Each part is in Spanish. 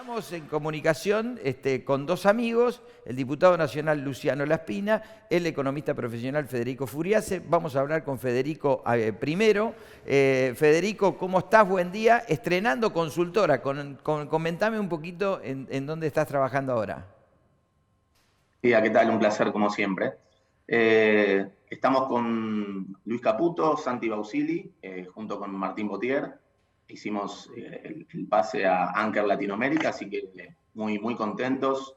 Estamos en comunicación con dos amigos, el diputado nacional Luciano Laspina, el economista profesional Federico Furiase. Vamos a hablar con Federico primero. Federico, ¿cómo estás? Buen día. Estrenando consultora, comentame un poquito en dónde estás trabajando ahora. Sí, ¿qué tal? Un placer como siempre. Estamos con Luis Caputo, Santi Bausili, junto con Martín Botier. Hicimos el pase a Anker Latinoamérica, así que muy, muy contentos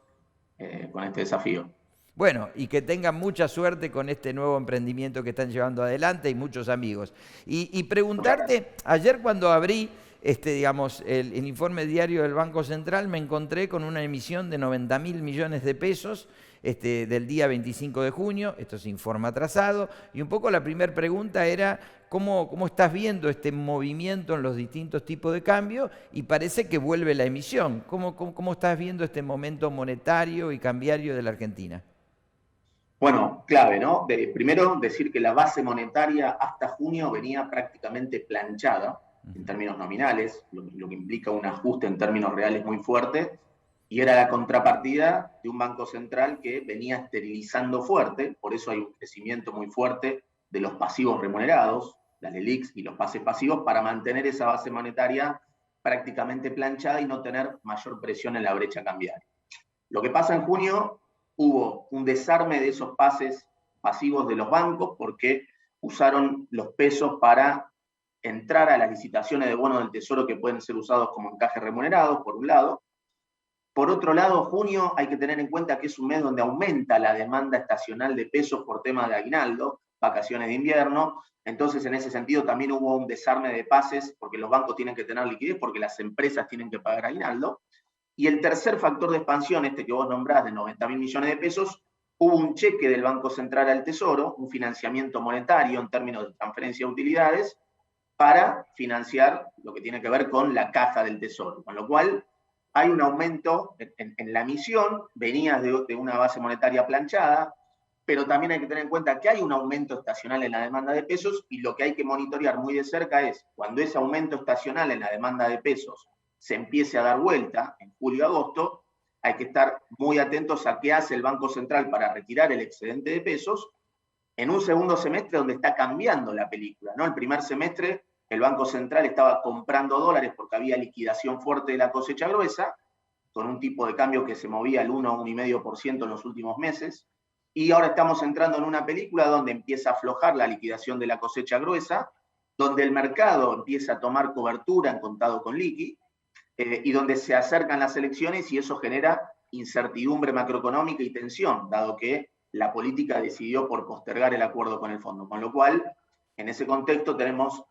con este desafío. Bueno, y que tengan mucha suerte con este nuevo emprendimiento que están llevando adelante y muchos amigos. Y Muchas gracias. preguntarte, ayer cuando abrí digamos, el informe diario del Banco Central, me encontré con una emisión de 90.000 millones de pesos del día 25 de junio, esto es informe atrasado, y un poco la primera pregunta era ¿cómo estás viendo este movimiento en los distintos tipos de cambio? Y parece que vuelve la emisión. ¿Cómo estás viendo este momento monetario y cambiario de la Argentina? Bueno, clave, ¿no? Primero, decir que la base monetaria hasta junio venía prácticamente planchada en términos nominales, lo que implica un ajuste en términos reales muy fuerte, y era la contrapartida de un banco central que venía esterilizando fuerte, por eso hay un crecimiento muy fuerte de los pasivos remunerados, las LELIQs y los pases pasivos, para mantener esa base monetaria prácticamente planchada y no tener mayor presión en la brecha cambiaria. Lo que pasa en junio, hubo un desarme de esos pases pasivos de los bancos porque usaron los pesos para entrar a las licitaciones de bonos del Tesoro que pueden ser usados como encajes remunerados, por un lado. Por otro lado, junio hay que tener en cuenta que es un mes donde aumenta la demanda estacional de pesos por tema de aguinaldo, vacaciones de invierno. Entonces, en ese sentido, también hubo un desarme de pases porque los bancos tienen que tener liquidez, porque las empresas tienen que pagar aguinaldo. Y el tercer factor de expansión, este que vos nombrás de 90.000 millones de pesos, hubo un cheque del Banco Central al Tesoro, un financiamiento monetario en términos de transferencia de utilidades, para financiar lo que tiene que ver con la caja del Tesoro. Con lo cual, hay un aumento en la emisión, venías de una base monetaria planchada, pero también hay que tener en cuenta que hay un aumento estacional en la demanda de pesos y lo que hay que monitorear muy de cerca es cuando ese aumento estacional en la demanda de pesos se empiece a dar vuelta en julio-agosto, hay que estar muy atentos a qué hace el Banco Central para retirar el excedente de pesos en un segundo semestre donde está cambiando la película, ¿no? El primer semestre el Banco Central estaba comprando dólares porque había liquidación fuerte de la cosecha gruesa, con un tipo de cambio que se movía al 1 o 1,5% en los últimos meses, y ahora estamos entrando en una película donde empieza a aflojar la liquidación de la cosecha gruesa, donde el mercado empieza a tomar cobertura en contado con liqui, y donde se acercan las elecciones y eso genera incertidumbre macroeconómica y tensión, dado que la política decidió por postergar el acuerdo con el fondo. Con lo cual, en ese contexto tenemos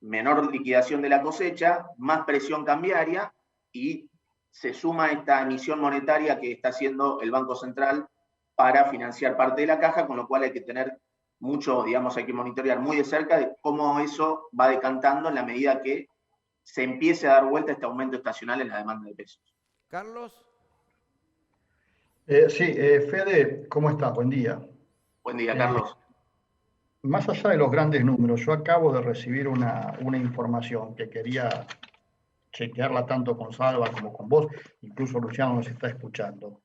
menor liquidación de la cosecha, más presión cambiaria y se suma esta emisión monetaria que está haciendo el Banco Central para financiar parte de la caja, con lo cual hay que tener mucho, digamos, hay que monitorear muy de cerca de cómo eso va decantando en la medida que se empiece a dar vuelta este aumento estacional en la demanda de pesos. Carlos. Fede, ¿cómo estás? Buen día. Buen día, Eh, Carlos. Más allá de los grandes números, yo acabo de recibir una información que quería chequearla tanto con Salva como con vos, incluso Luciano nos está escuchando.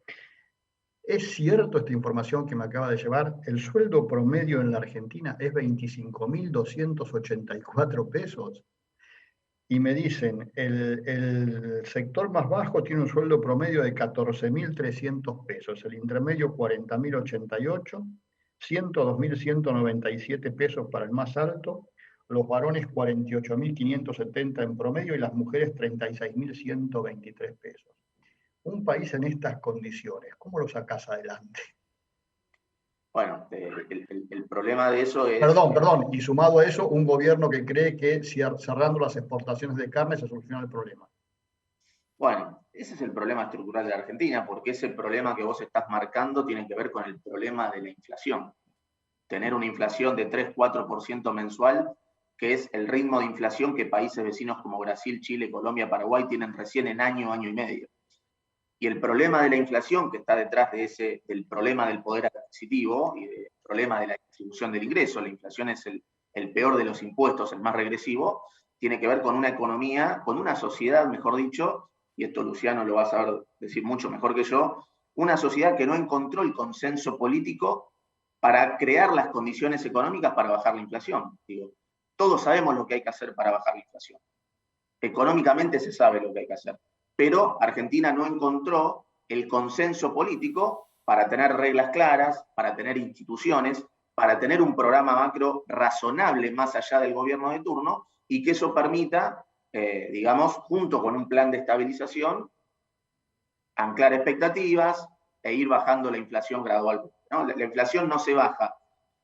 ¿Es cierto esta información que me acaba de llevar? El sueldo promedio en la Argentina es 25.284 pesos. Y me dicen, el sector más bajo tiene un sueldo promedio de 14.300 pesos, el intermedio 40.088, 102.197 pesos para el más alto, los varones 48.570 en promedio y las mujeres 36.123 pesos. Un país en estas condiciones, ¿cómo lo sacás adelante? Bueno, el problema de eso es, Perdón, y sumado a eso, un gobierno que cree que cerrando las exportaciones de carne se soluciona el problema. bueno, ese es el problema estructural de la Argentina, porque ese problema que vos estás marcando tiene que ver con el problema de la inflación. Tener una inflación de 3-4% mensual, que es el ritmo de inflación que países vecinos como Brasil, Chile, Colombia, Paraguay tienen recién en año y medio. Y el problema de la inflación que está detrás de del problema del poder adquisitivo y del problema de la distribución del ingreso, la inflación es el peor de los impuestos, el más regresivo, tiene que ver con una economía, con una sociedad, mejor dicho, y esto Luciano lo va a saber decir mucho mejor que yo, una sociedad que no encontró el consenso político para crear las condiciones económicas para bajar la inflación. Digo, todos sabemos lo que hay que hacer para bajar la inflación. Económicamente se sabe lo que hay que hacer. Pero Argentina no encontró el consenso político para tener reglas claras, para tener instituciones, para tener un programa macro razonable más allá del gobierno de turno y que eso permita, digamos, junto con un plan de estabilización, anclar expectativas e ir bajando la inflación gradualmente, ¿no? La inflación no se baja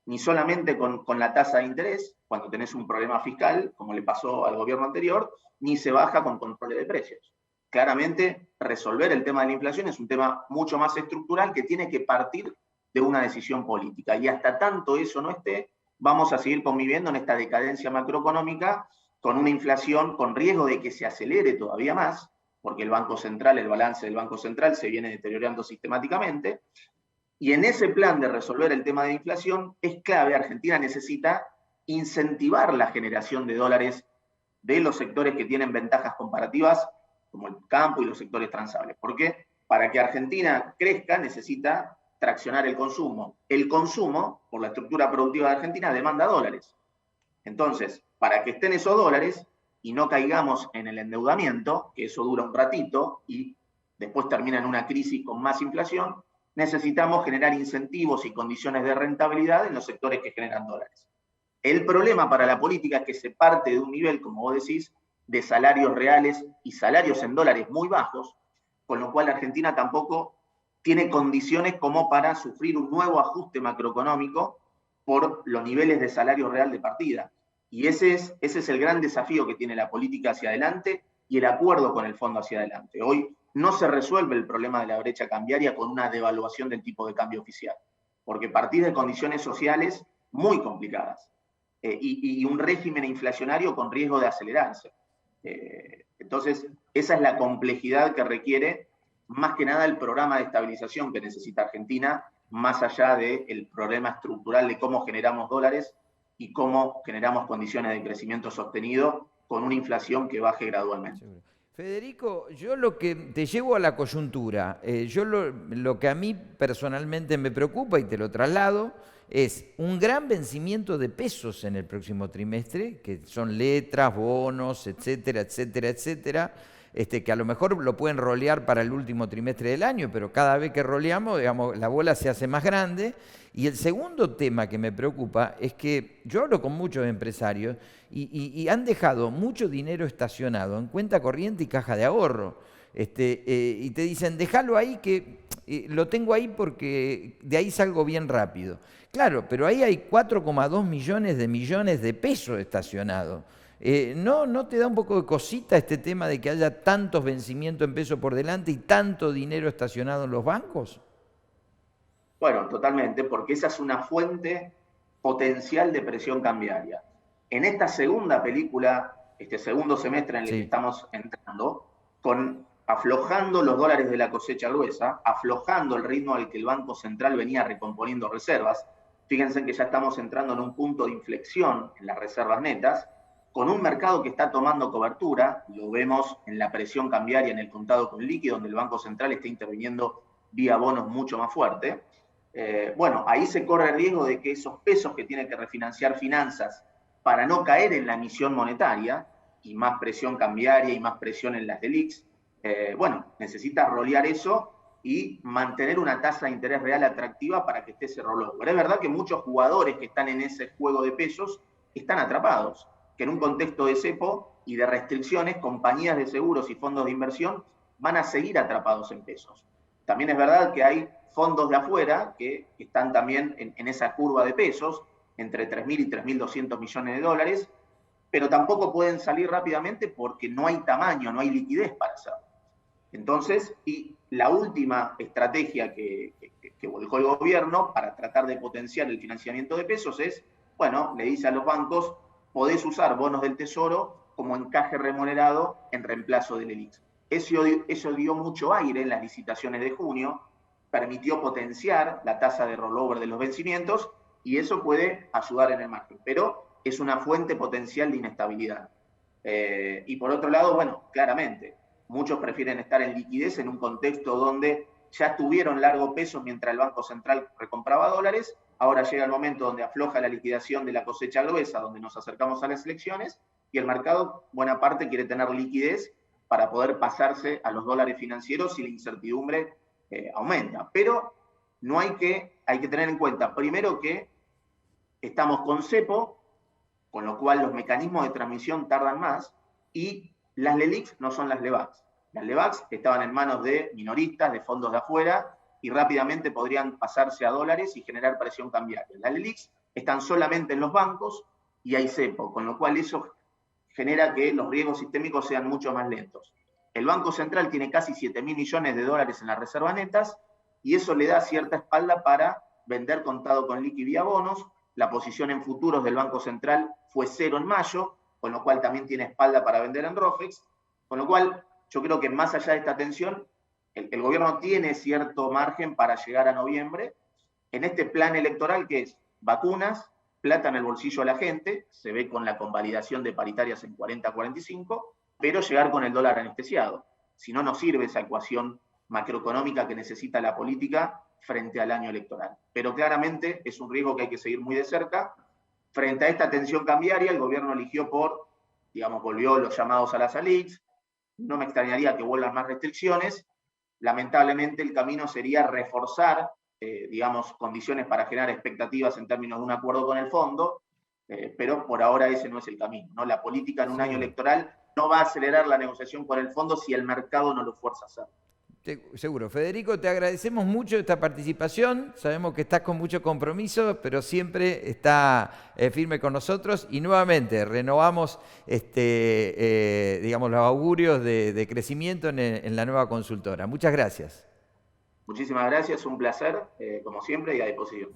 ni solamente con la tasa de interés, cuando tenés un problema fiscal, como le pasó al gobierno anterior, ni se baja con control de precios. Claramente, resolver el tema de la inflación es un tema mucho más estructural que tiene que partir de una decisión política. Y hasta tanto eso no esté, vamos a seguir conviviendo en esta decadencia macroeconómica con una inflación con riesgo de que se acelere todavía más, porque el Banco Central, el balance del Banco Central se viene deteriorando sistemáticamente. Y en ese plan de resolver el tema de inflación es clave, Argentina necesita incentivar la generación de dólares de los sectores que tienen ventajas comparativas, como el campo y los sectores transables. ¿Por qué? Para que Argentina crezca necesita traccionar el consumo. El consumo, por la estructura productiva de Argentina, demanda dólares. Entonces, para que estén esos dólares y no caigamos en el endeudamiento, que eso dura un ratito y después termina en una crisis con más inflación, necesitamos generar incentivos y condiciones de rentabilidad en los sectores que generan dólares. El problema para la política es que se parte de un nivel, como vos decís, de salarios reales y salarios en dólares muy bajos, con lo cual Argentina tampoco tiene condiciones como para sufrir un nuevo ajuste macroeconómico por los niveles de salario real de partida. Y ese es el gran desafío que tiene la política hacia adelante y el acuerdo con el fondo hacia adelante. Hoy no se resuelve el problema de la brecha cambiaria con una devaluación del tipo de cambio oficial, porque partís de condiciones sociales muy complicadas y un régimen inflacionario con riesgo de acelerarse. Entonces, esa es la complejidad que requiere más que nada el programa de estabilización que necesita Argentina, más allá del problema estructural de cómo generamos dólares y cómo generamos condiciones de crecimiento sostenido con una inflación que baje gradualmente. Seguro. Federico, yo lo que te llevo a la coyuntura, lo que a mí personalmente me preocupa y te lo traslado, es un gran vencimiento de pesos en el próximo trimestre, que son letras, bonos, etcétera, etcétera, etcétera, que a lo mejor lo pueden rolear para el último trimestre del año, pero cada vez que roleamos, digamos, la bola se hace más grande. Y el segundo tema que me preocupa es que yo hablo con muchos empresarios y han dejado mucho dinero estacionado en cuenta corriente y caja de ahorro. Y te dicen, déjalo ahí que lo tengo ahí porque de ahí salgo bien rápido. Claro, pero ahí hay 4,2 millones de pesos estacionados. ¿No te da un poco de cosita este tema de que haya tantos vencimientos en pesos por delante y tanto dinero estacionado en los bancos? Bueno, totalmente, porque esa es una fuente potencial de presión cambiaria. En esta segunda película, este segundo semestre en el que estamos entrando, aflojando los dólares de la cosecha gruesa, aflojando el ritmo al que el Banco Central venía recomponiendo reservas, fíjense que ya estamos entrando en un punto de inflexión en las reservas netas, con un mercado que está tomando cobertura, lo vemos en la presión cambiaria en el contado con líquido, donde el Banco Central está interviniendo vía bonos mucho más fuerte. Bueno, ahí se corre el riesgo de que esos pesos que tiene que refinanciar finanzas para no caer en la emisión monetaria, y más presión cambiaria y más presión en las LELIQs, bueno, necesita rolear eso y mantener una tasa de interés real atractiva para que esté ese rollover. Es verdad que muchos jugadores que están en ese juego de pesos están atrapados, que en un contexto de cepo y de restricciones, compañías de seguros y fondos de inversión van a seguir atrapados en pesos. También es verdad que hay fondos de afuera que están también en esa curva de pesos, entre 3.000 y 3.200 millones de dólares, pero tampoco pueden salir rápidamente porque no hay tamaño, no hay liquidez para hacerlo. Entonces, y la última estrategia que volcó el gobierno para tratar de potenciar el financiamiento de pesos es, bueno, le dice a los bancos, podés usar bonos del Tesoro como encaje remunerado en reemplazo del ELIX. Eso dio mucho aire en las licitaciones de junio, permitió potenciar la tasa de rollover de los vencimientos y eso puede ayudar en el margen, pero es una fuente potencial de inestabilidad. Y por otro lado, bueno, claramente, muchos prefieren estar en liquidez en un contexto donde ya tuvieron largo peso mientras el Banco Central recompraba dólares. Ahora llega el momento donde afloja la liquidación de la cosecha gruesa, donde nos acercamos a las elecciones, y el mercado, buena parte, quiere tener liquidez para poder pasarse a los dólares financieros si la incertidumbre aumenta. Pero no hay que tener en cuenta, primero, que estamos con cepo, con lo cual los mecanismos de transmisión tardan más, y las LELIQs no son las LEVAQs. Las LEVAQs estaban en manos de minoristas, de fondos de afuera, y rápidamente podrían pasarse a dólares y generar presión cambiaria. Las LELIQs están solamente en los bancos y hay cepo, con lo cual eso genera que los riesgos sistémicos sean mucho más lentos. El Banco Central tiene casi 7.000 millones de dólares en las reservas netas, y eso le da cierta espalda para vender contado con liqui vía bonos. La posición en futuros del Banco Central fue 0 en mayo, con lo cual también tiene espalda para vender en ROFEX, con lo cual yo creo que más allá de esta tensión, el gobierno tiene cierto margen para llegar a noviembre en este plan electoral que es vacunas, plata en el bolsillo de la gente, se ve con la convalidación de paritarias en 40-45, pero llegar con el dólar anestesiado. Si no, no sirve esa ecuación macroeconómica que necesita la política frente al año electoral. Pero claramente es un riesgo que hay que seguir muy de cerca. Frente a esta tensión cambiaria, el gobierno eligió volvió los llamados a las ALICs. No me extrañaría que vuelvan más restricciones. Lamentablemente el camino sería reforzar, condiciones para generar expectativas en términos de un acuerdo con el fondo, pero por ahora ese no es el camino, ¿no? La política en un año electoral no va a acelerar la negociación con el fondo si el mercado no lo fuerza a hacer. Seguro. Federico, te agradecemos mucho esta participación. Sabemos que estás con mucho compromiso, pero siempre está firme con nosotros. Y nuevamente renovamos los augurios de crecimiento en la nueva consultora. Muchas gracias. Muchísimas gracias, un placer, como siempre, y a disposición.